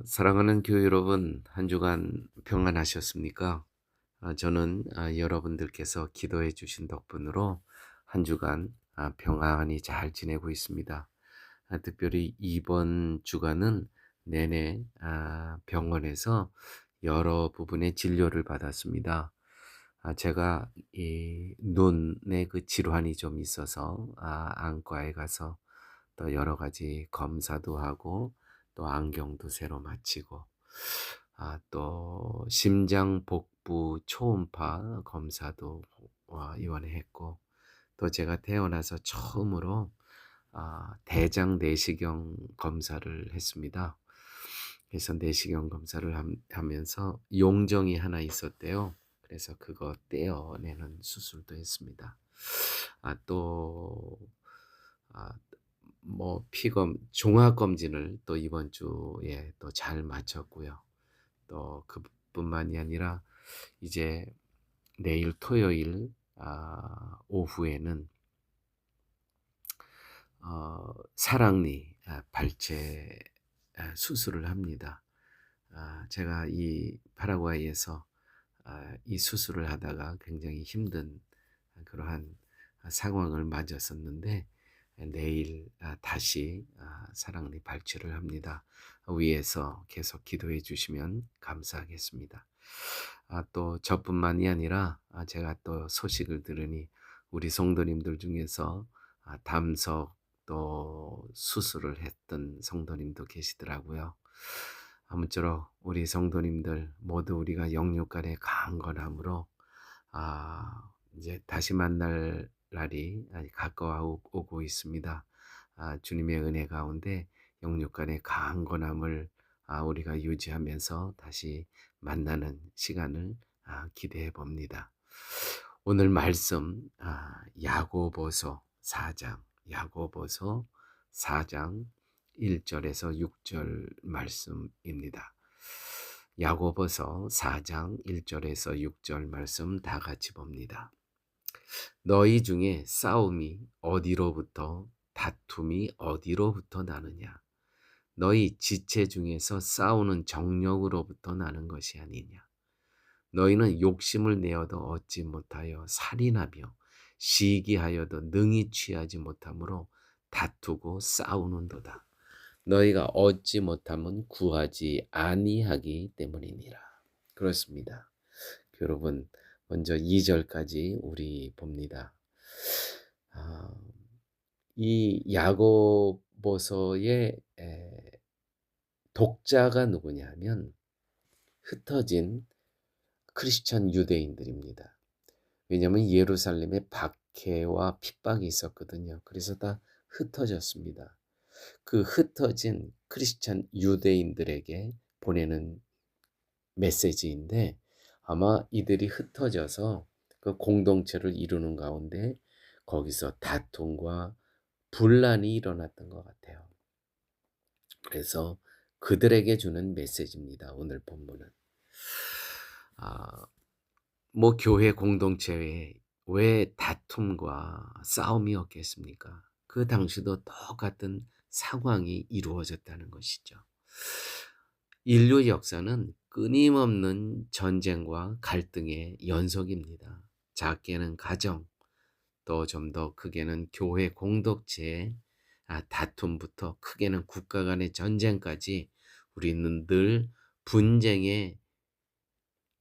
사랑하는 교회 여러분, 한 주간 평안하셨습니까? 저는 여러분들께서 기도해 주신 덕분으로 한 주간 평안히 잘 지내고 있습니다. 특별히 이번 주간은 내내 병원에서 여러 부분의 진료를 받았습니다. 제가 이 눈에 그 질환이 좀 있어서 안과에 가서 또 여러 가지 검사도 하고 또 안경도 새로 맞히고 또 심장 복부 초음파 검사도 이번에 했고 또 제가 태어나서 처음으로 대장 내시경 검사를 했습니다. 그래서 내시경 검사를 하면서 용종이 하나 있었대요. 그래서 그거 떼어내는 수술도 했습니다. 또 뭐 피검 종합 검진을 또 이번 주에 또 잘 마쳤고요. 또 그뿐만이 아니라 이제 내일 토요일 오후에는 사랑니 발체 수술을 합니다. 제가 이 파라과이에서 이 수술을 하다가 굉장히 힘든 그러한 상황을 맞았었는데 내일 다시 사랑니 발치를 합니다. 위에서 계속 기도해 주시면 감사하겠습니다. 또 저뿐만이 아니라 제가 또 소식을 들으니 우리 성도님들 중에서 담석 또 수술을 했던 성도님도 계시더라고요. 아무쪼록 우리 성도님들 모두 우리가 영육간의 강건함으로 이제 다시 만날 날이 가까워오고 있습니다. 주님의 은혜 가운데 영육간의 강건함을 우리가 유지하면서 다시 만나는 시간을 기대해 봅니다. 오늘 말씀 야고보서 4장 야고보서 4장 1절에서 6절 말씀입니다. 야고보서 4장 1절에서 6절 말씀 다 같이 봅니다. 너희 중에 싸움이 어디로부터 다툼이 어디로부터 나느냐? 너희 지체 중에서 싸우는 정욕으로부터 나는 것이 아니냐? 너희는 욕심을 내어도 얻지 못하여 살인하며 시기하여도 능히 취하지 못하므로 다투고 싸우는도다. 너희가 얻지 못하면 구하지 아니하기 때문이니라. 그렇습니다. 여러분, 먼저 2절까지 우리 봅니다. 이 야고보서의 독자가 누구냐 하면 흩어진 크리스천 유대인들입니다. 왜냐하면 예루살렘에 박해와 핍박이 있었거든요. 그래서 다 흩어졌습니다. 그 흩어진 크리스천 유대인들에게 보내는 메시지인데 아마 이들이 흩어져서 그 공동체를 이루는 가운데 거기서 다툼과 분란이 일어났던 것 같아요. 그래서 그들에게 주는 메시지입니다. 오늘 본문은. 뭐 교회 공동체에 왜 다툼과 싸움이 없겠습니까? 그 당시도 똑같은 상황이 이루어졌다는 것이죠. 인류 역사는 끊임없는 전쟁과 갈등의 연속입니다. 작게는 가정, 또 좀 더 크게는 교회 공동체의 다툼부터 크게는 국가 간의 전쟁까지 우리는 늘 분쟁의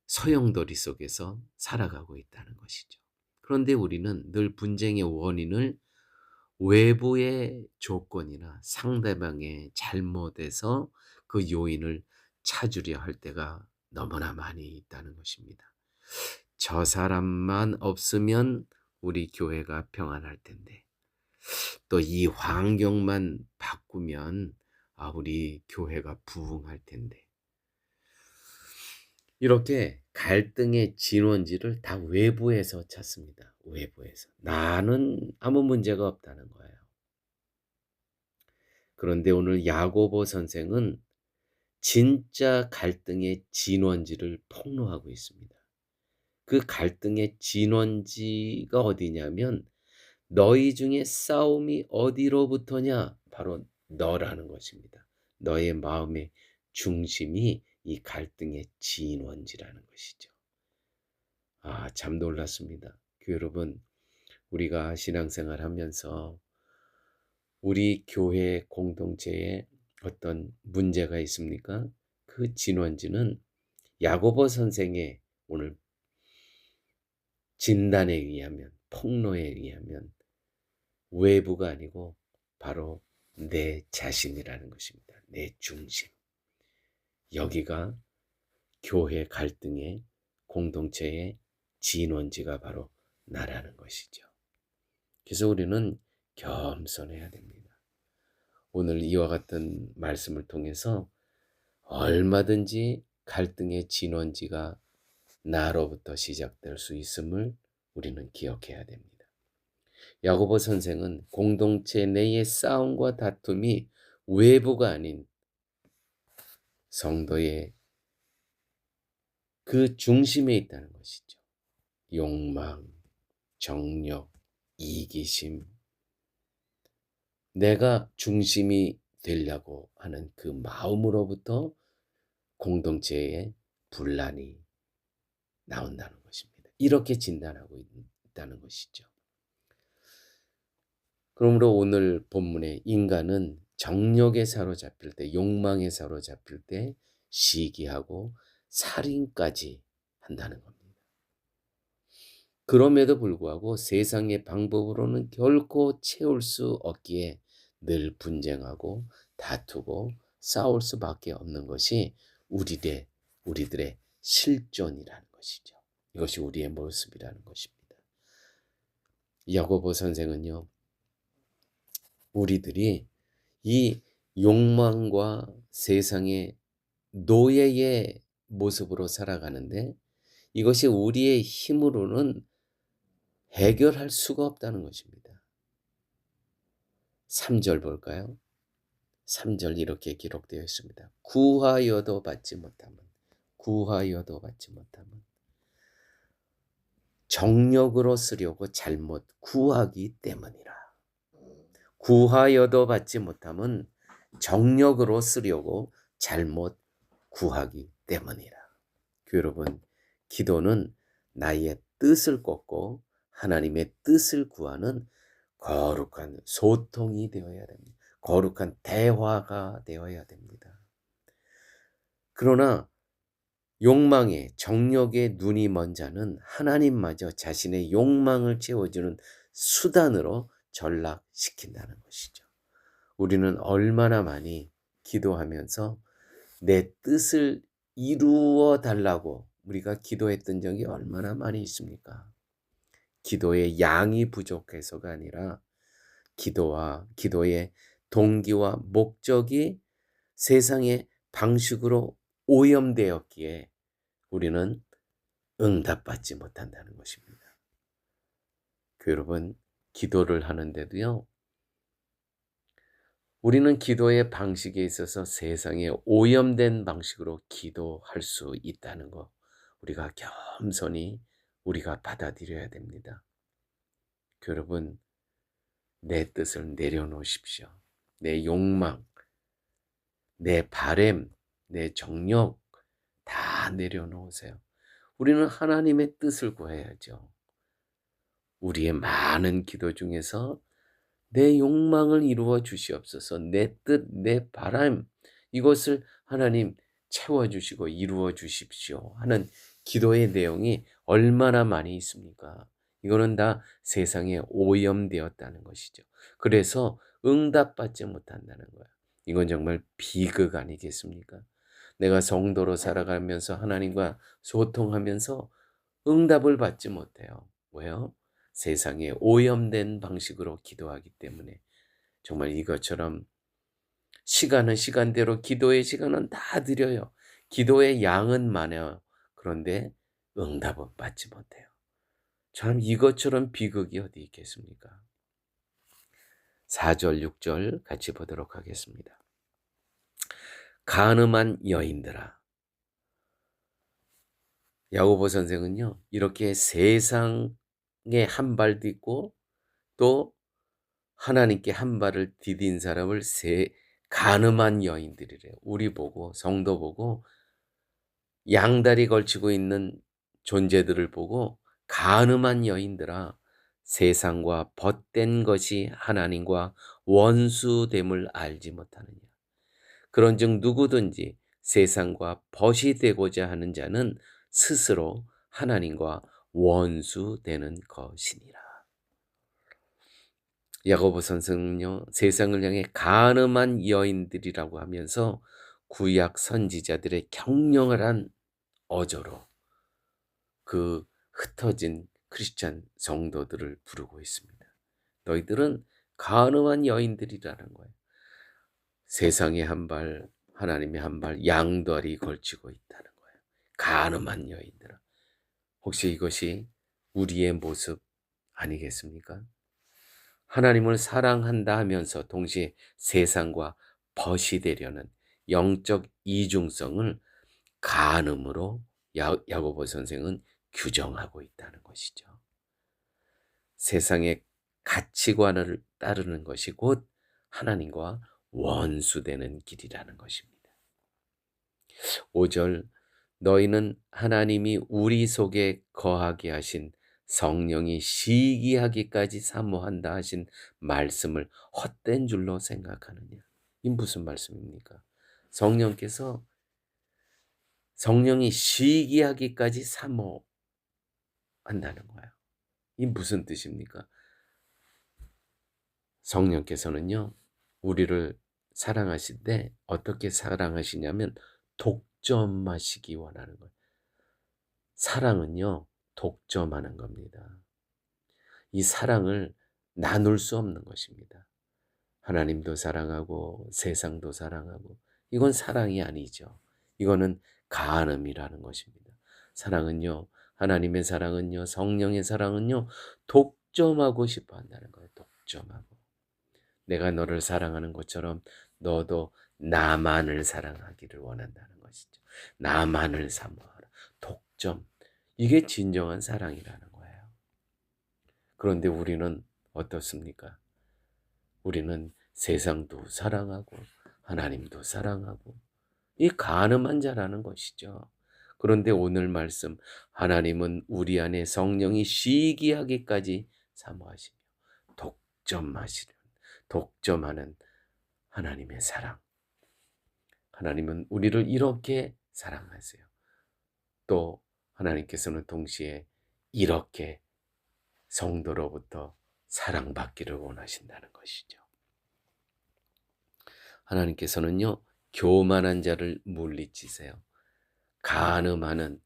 소용돌이 속에서 살아가고 있다는 것이죠. 그런데 우리는 늘 분쟁의 원인을 외부의 조건이나 상대방의 잘못에서 그 요인을 찾으려 할 때가 너무나 많이 있다는 것입니다. 저 사람만 없으면 우리 교회가 평안할 텐데, 또 이 환경만 바꾸면 우리 교회가 부흥할 텐데, 이렇게 갈등의 진원지를 다 외부에서 찾습니다. 외부에서. 나는 아무 문제가 없다는 거예요. 그런데 오늘 야고보 선생은 진짜 갈등의 진원지를 폭로하고 있습니다. 그 갈등의 진원지가 어디냐면 너희 중에 싸움이 어디로부터냐? 바로 너라는 것입니다. 너의 마음의 중심이 이 갈등의 진원지라는 것이죠. 참 놀랐습니다. 여러분, 우리가 신앙생활 하면서 우리 교회 공동체에 어떤 문제가 있습니까? 그 진원지는 야고보 선생의 오늘 진단에 의하면, 폭로에 의하면 외부가 아니고 바로 내 자신이라는 것입니다. 내 중심. 여기가 교회 갈등의 공동체의 진원지가 바로 나라는 것이죠. 그래서 우리는 겸손해야 됩니다. 오늘 이와 같은 말씀을 통해서 얼마든지 갈등의 진원지가 나로부터 시작될 수 있음을 우리는 기억해야 됩니다. 야고보 선생은 공동체 내의 싸움과 다툼이 외부가 아닌 성도의 그 중심에 있다는 것이죠. 욕망, 정욕, 이기심, 내가 중심이 되려고 하는 그 마음으로부터 공동체에 분란이 나온다는 것입니다. 이렇게 진단하고 있다는 것이죠. 그러므로 오늘 본문의 인간은 정욕에 사로잡힐 때, 욕망에 사로잡힐 때 시기하고 살인까지 한다는 겁니다. 그럼에도 불구하고 세상의 방법으로는 결코 채울 수 없기에 늘 분쟁하고 다투고 싸울 수밖에 없는 것이 우리들의 실존이라는 것이죠. 이것이 우리의 모습이라는 것입니다. 야고보 선생은요, 우리들이 이 욕망과 세상의 노예의 모습으로 살아가는데 이것이 우리의 힘으로는 해결할 수가 없다는 것입니다. 3절 볼까요? 3절 이렇게 기록되어 있습니다. 구하여도 받지 못함은 정력으로 쓰려고 잘못 구하기 때문이라. 구하여도 받지 못함은 정력으로 쓰려고 잘못 구하기 때문이라. 여러분, 기도는 나의 뜻을 꺾고 하나님의 뜻을 구하는 거룩한 소통이 되어야 됩니다. 거룩한 대화가 되어야 됩니다. 그러나 욕망에 정욕에 눈이 먼 자는 하나님마저 자신의 욕망을 채워주는 수단으로 전락시킨다는 것이죠. 우리는 얼마나 많이 기도하면서 내 뜻을 이루어 달라고 우리가 기도했던 적이 얼마나 많이 있습니까? 기도의 양이 부족해서가 아니라 기도의 동기와 목적이 세상의 방식으로 오염되었기에 우리는 응답받지 못한다는 것입니다. 여러분, 기도를 하는데도요, 우리는 기도의 방식에 있어서 세상에 오염된 방식으로 기도할 수 있다는 것, 우리가 겸손히 우리가 받아들여야 됩니다. 여러분, 내 뜻을 내려놓으십시오. 내 욕망, 내 바램, 내 정욕 다 내려놓으세요. 우리는 하나님의 뜻을 구해야죠. 우리의 많은 기도 중에서 내 욕망을 이루어 주시옵소서, 내 뜻, 내 바람, 이것을 하나님 채워주시고 이루어 주십시오 하는 기도의 내용이 얼마나 많이 있습니까? 이거는 다 세상에 오염되었다는 것이죠. 그래서 응답받지 못한다는 거야. 이건 정말 비극 아니겠습니까? 내가 성도로 살아가면서 하나님과 소통하면서 응답을 받지 못해요. 왜요? 세상에 오염된 방식으로 기도하기 때문에. 정말 이것처럼 시간은 시간대로 기도의 시간은 다 드려요. 기도의 양은 많아요. 그런데 응답은 받지 못해요. 참 이것처럼 비극이 어디 있겠습니까? 4절, 6절 같이 보도록 하겠습니다. 간음한 여인들아. 야고보 선생은요, 이렇게 세상에 한 발 딛고 또 하나님께 한 발을 디딘 사람을 가늠한 여인들이래요. 우리 보고 성도 보고 양다리 걸치고 있는 존재들을 보고 가늠한 여인들아 세상과 벗된 것이 하나님과 원수됨을 알지 못하느냐. 그런즉 누구든지 세상과 벗이 되고자 하는 자는 스스로 하나님과 원수되는 것이니라. 야고보 선생은요, 세상을 향해 간음한 여인들이라고 하면서 구약 선지자들의 격렬한 어조로 그 흩어진 크리스찬 성도들을 부르고 있습니다. 너희들은 간음한 여인들이라는 거예요. 세상에 한 발, 하나님의 한 발, 양다리 걸치고 있다는 거예요. 간음한 여인들아. 혹시 이것이 우리의 모습 아니겠습니까? 하나님을 사랑한다 하면서 동시에 세상과 벗이 되려는 영적 이중성을 간음으로 야고보 선생은 규정하고 있다는 것이죠. 세상의 가치관을 따르는 것이 곧 하나님과 원수되는 길이라는 것입니다. 5절 너희는 하나님이 우리 속에 거하게 하신 성령이 시기하기까지 사모한다 하신 말씀을 헛된 줄로 생각하느냐. 이 무슨 말씀입니까? 성령이 시기하기까지 사모한다는 거예요. 이 무슨 뜻입니까? 성령께서는요, 우리를 사랑하실 때 어떻게 사랑하시냐면 독점하시기 원하는 거예요. 사랑은요, 독점하는 겁니다. 이 사랑을 나눌 수 없는 것입니다. 하나님도 사랑하고 세상도 사랑하고 이건 사랑이 아니죠. 이거는 간음이라는 것입니다. 사랑은요, 하나님의 사랑은요, 성령의 사랑은요, 독점하고 싶어 한다는 거예요. 독점하고. 내가 너를 사랑하는 것처럼 너도 나만을 사랑하기를 원한다는 것이죠. 나만을 사모하라. 독점. 이게 진정한 사랑이라는 거예요. 그런데 우리는 어떻습니까? 우리는 세상도 사랑하고 하나님도 사랑하고 이 간음한 자라는 것이죠. 그런데 오늘 말씀 하나님은 우리 안에 성령이 시기하기까지 사모하시며 독점하는 하나님의 사랑. 하나님은 우리를 이렇게 사랑하세요. 또 하나님께서는 동시에 이렇게 성도로부터 사랑받기를 원하신다는 것이죠. 하나님께서는요, 교만한 자를 물리치세요. 간음하는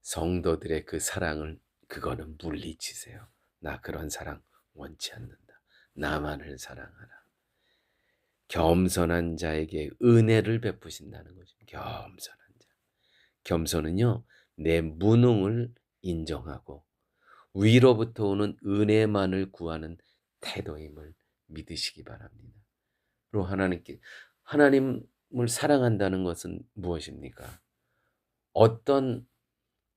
성도들의 그 사랑을 그거는 물리치세요. 나 그런 사랑 원치 않는다. 나만을 사랑하라. 겸손한 자에게 은혜를 베푸신다는 거죠. 겸손한 자. 겸손은요, 내 무능을 인정하고 위로부터 오는 은혜만을 구하는 태도임을 믿으시기 바랍니다. 그리고 하나님을 사랑한다는 것은 무엇입니까? 어떤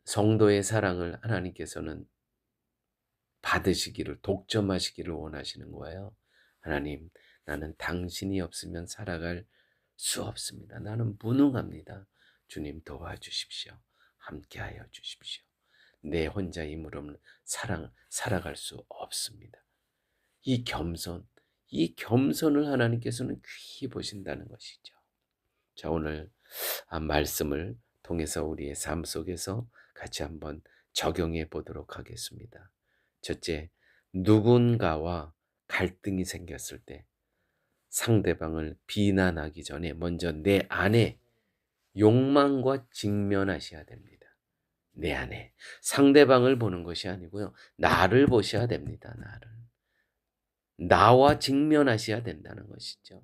성도의 사랑을 하나님께서는 받으시기를, 독점하시기를 원하시는 거예요. 하나님, 나는 당신이 없으면 살아갈 수 없습니다. 나는 무능합니다. 주님 도와주십시오. 함께하여 주십시오. 내 혼자 힘으로는 살아갈 수 없습니다. 이 겸손을 하나님께서는 귀히 보신다는 것이죠. 자, 오늘 말씀을 통해서 우리의 삶 속에서 같이 한번 적용해 보도록 하겠습니다. 첫째, 누군가와 갈등이 생겼을 때 상대방을 비난하기 전에 먼저 내 안에 욕망과 직면하셔야 됩니다. 내 안에. 상대방을 보는 것이 아니고요. 나를 보셔야 됩니다. 나와 직면하셔야 된다는 것이죠.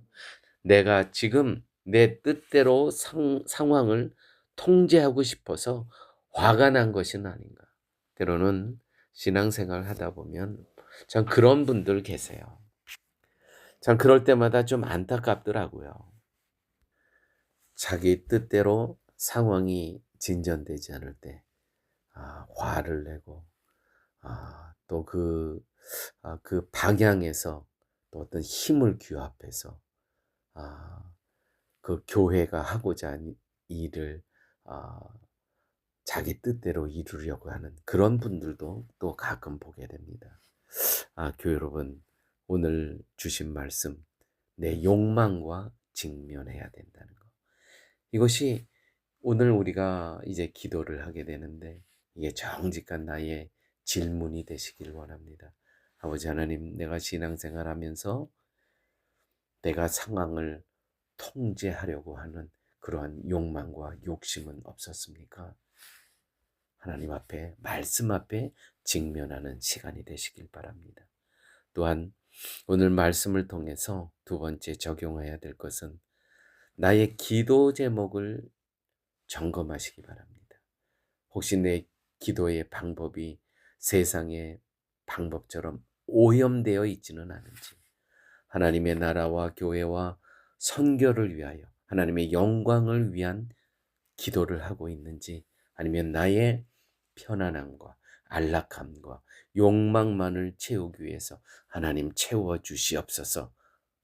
내가 지금 내 뜻대로 상황을 통제하고 싶어서 화가 난 것은 아닌가. 때로는 신앙생활 하다 보면 참 그런 분들 계세요. 참 그럴 때마다 좀 안타깝더라고요. 자기 뜻대로 상황이 진전되지 않을 때 화를 내고 또 그 방향에서 또 어떤 힘을 규합해서 아, 그 교회가 하고자 하는 일을 아, 자기 뜻대로 이루려고 하는 그런 분들도 또 가끔 보게 됩니다. 교회 여러분, 오늘 주신 말씀, 내 욕망과 직면해야 된다는 거. 이것이 오늘 우리가 이제 기도를 하게 되는데 이게 정직한 나의 질문이 되시길 원합니다. 아버지 하나님, 내가 신앙생활하면서 내가 상황을 통제하려고 하는 그러한 욕망과 욕심은 없었습니까? 하나님 앞에, 말씀 앞에 직면하는 시간이 되시길 바랍니다. 또한 오늘 말씀을 통해서 두 번째 적용해야 될 것은 나의 기도 제목을 점검하시기 바랍니다. 혹시 내 기도의 방법이 세상의 방법처럼 오염되어 있지는 않은지, 하나님의 나라와 교회와 선교를 위하여 하나님의 영광을 위한 기도를 하고 있는지, 아니면 나의 편안함과 안락함과 욕망만을 채우기 위해서 하나님 채워 주시옵소서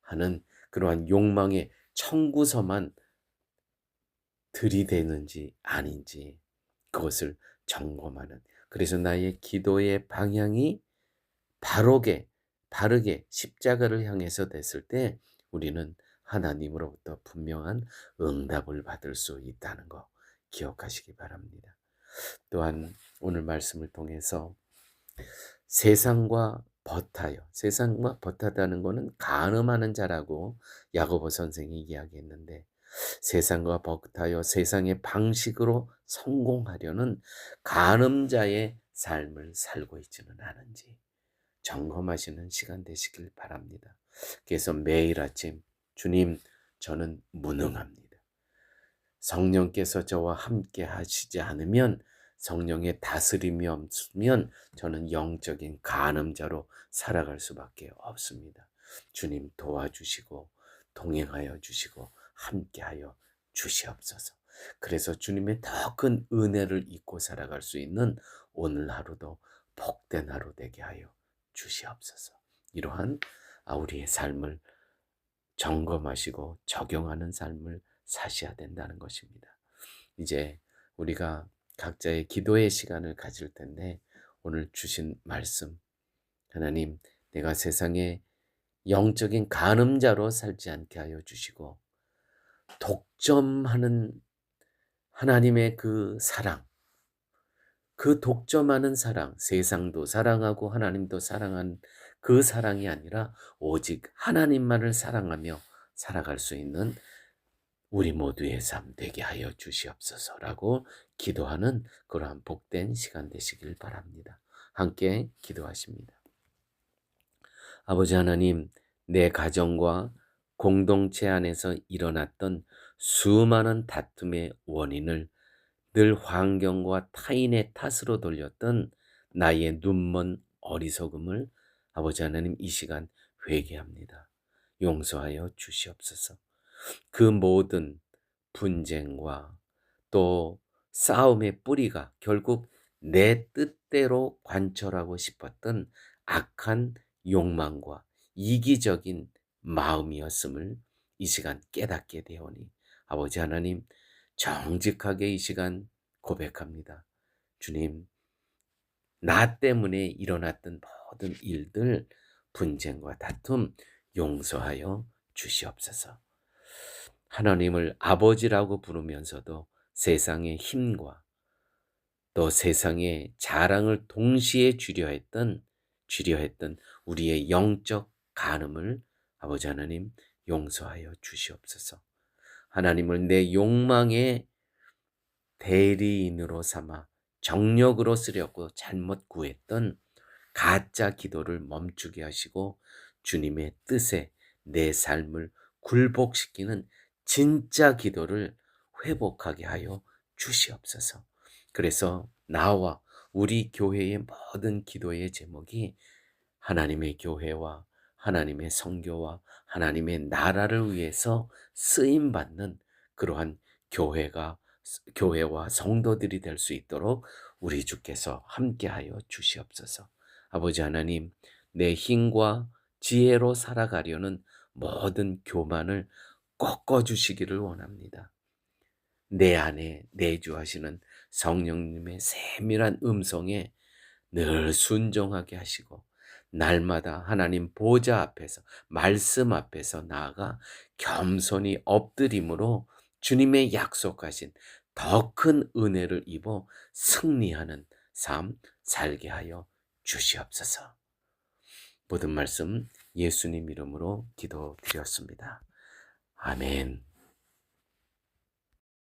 하는 그러한 욕망의 청구서만 들이대는지 아닌지, 그것을 점검하는, 그래서 나의 기도의 방향이 바르게 십자가를 향해서 됐을 때 우리는 하나님으로부터 분명한 응답을 받을 수 있다는 거 기억하시기 바랍니다. 또한 오늘 말씀을 통해서 세상과 버타다는 것은 간음하는 자라고 야고보 선생이 이야기했는데, 세상과 버타여 세상의 방식으로 성공하려는 간음자의 삶을 살고 있지는 않은지 점검하시는 시간 되시길 바랍니다. 그래서 매일 아침, 주님, 저는 무능합니다. 성령께서 저와 함께 하시지 않으면, 성령의 다스림이 없으면 저는 영적인 간음자로 살아갈 수밖에 없습니다. 주님 도와주시고 동행하여 주시고 함께하여 주시옵소서. 그래서 주님의 더 큰 은혜를 잊고 살아갈 수 있는 오늘 하루도 복된 하루 되게 하여 주시옵소서. 이러한 우리의 삶을 점검하시고 적용하는 삶을 사셔야 된다는 것입니다. 이제 우리가 각자의 기도의 시간을 가질 텐데, 오늘 주신 말씀, 하나님, 내가 세상에 영적인 간음자로 살지 않게 하여 주시고, 독점하는 하나님의 그 사랑, 그 독점하는 사랑, 세상도 사랑하고 하나님도 사랑한 그 사랑이 아니라 오직 하나님만을 사랑하며 살아갈 수 있는 우리 모두의 삶 되게 하여 주시옵소서라고 기도하는 그러한 복된 시간 되시길 바랍니다. 함께 기도하십니다. 아버지 하나님, 내 가정과 공동체 안에서 일어났던 수많은 다툼의 원인을 늘 환경과 타인의 탓으로 돌렸던 나의 눈먼 어리석음을 아버지 하나님 이 시간 회개합니다. 용서하여 주시옵소서. 그 모든 분쟁과 또 싸움의 뿌리가 결국 내 뜻대로 관철하고 싶었던 악한 욕망과 이기적인 마음이었음을 이 시간 깨닫게 되오니 아버지 하나님, 정직하게 이 시간 고백합니다. 주님, 나 때문에 일어났던 모든 일들, 분쟁과 다툼 용서하여 주시옵소서. 하나님을 아버지라고 부르면서도 세상의 힘과 또 세상의 자랑을 동시에 주려 했던 우리의 영적 간음을 아버지 하나님 용서하여 주시옵소서. 하나님을 내 욕망의 대리인으로 삼아 정력으로 쓰려고 잘못 구했던 가짜 기도를 멈추게 하시고 주님의 뜻에 내 삶을 굴복시키는 진짜 기도를 회복하게 하여 주시옵소서. 그래서 나와 우리 교회의 모든 기도의 제목이 하나님의 교회와 하나님의 선교와 하나님의 나라를 위해서 쓰임받는 그러한 교회와 성도들이 될 수 있도록 우리 주께서 함께하여 주시옵소서. 아버지 하나님, 내 힘과 지혜로 살아가려는 모든 교만을 꼭 꺼주시기를 원합니다. 내 안에 내주하시는 성령님의 세밀한 음성에 늘 순종하게 하시고 날마다 하나님 보좌 앞에서 말씀 앞에서 나아가 겸손히 엎드림으로 주님의 약속하신 더 큰 은혜를 입어 승리하는 삶 살게 하여 주시옵소서. 모든 말씀 예수님 이름으로 기도드렸습니다. 아멘.